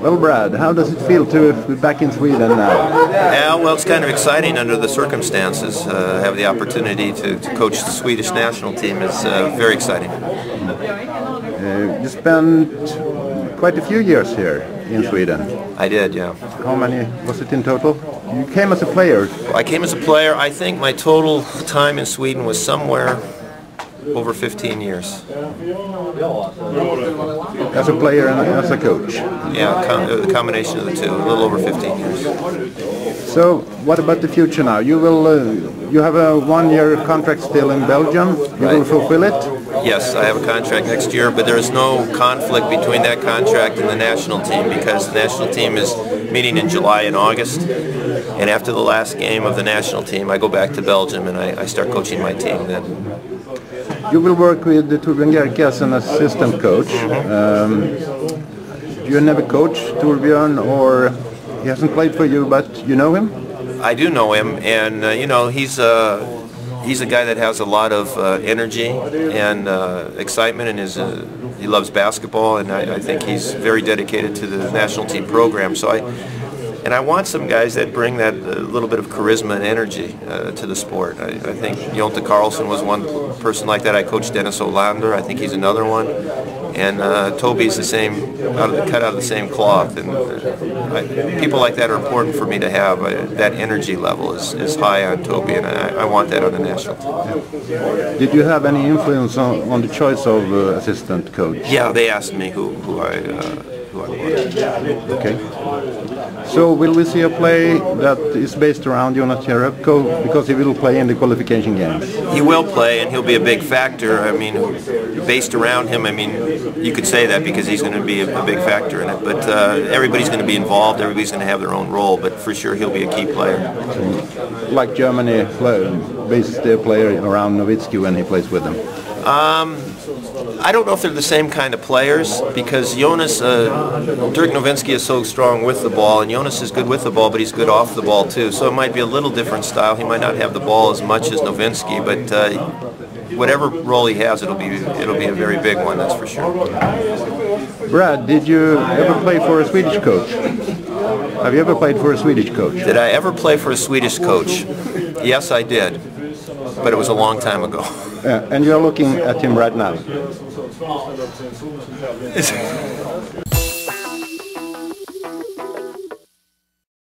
Well, Brad, how does it feel to be back in Sweden now? Yeah, well, it's kind of exciting under the circumstances. Have the opportunity to coach the Swedish national team is very exciting. You spent quite a few years here in Sweden. I did, yeah. How many was it in total? You came as a player. I came as a player. I think my total time in Sweden was somewhere over 15 years. As a player and as a coach? Yeah, the combination of the two, a little over 15 years. So, what about the future now? You will, you have a one-year contract still in Belgium. You will fulfill it? Yes, I have a contract next year, but there is no conflict between that contract and the national team because the national team is meeting in July and August. And after the last game of the national team, I go back to Belgium and I start coaching my team then. You will work with Torbjörn Gerke as an assistant coach. You never coached Torbjörn, or he hasn't played for you, but you know him? I do know him, and you know, he's a guy that has a lot of energy and excitement, and he loves basketball, and I think he's very dedicated to the national team program. So I want some guys that bring that little bit of charisma and energy to the sport. I think Jonte Carlson was one person like that. I coached Dennis Olander. I think he's another one. And Toby's the same, cut out of the same cloth. And people like that are important for me to have. That energy level is high on Toby, and I want that on the national team. Did you have any influence on the choice of assistant coach? Yeah, they asked me who I wanted. Okay. So will we see a play that is based around Jonas Jerebko, because he will play in the qualification games? He will play, and he'll be a big factor. I mean, based around him, I mean, you could say that because he's going to be a big factor in it. But everybody's going to be involved. Everybody's going to have their own role. But for sure, he'll be a key player. Like Germany bases their player around Nowitzki when he plays with them. I don't know if they're the same kind of players because Jonas, Dirk Nowitzki is so strong with the ball, and Jonas is good with the ball, but he's good off the ball too. So it might be a little different style. He might not have the ball as much as Nowitzki, but whatever role he has, it'll be a very big one. That's for sure. Brad, did you ever play for a Swedish coach? Have you ever played for a Swedish coach? Did I ever play for a Swedish coach? Yes, I did, but it was a long time ago. And you're looking at him right now.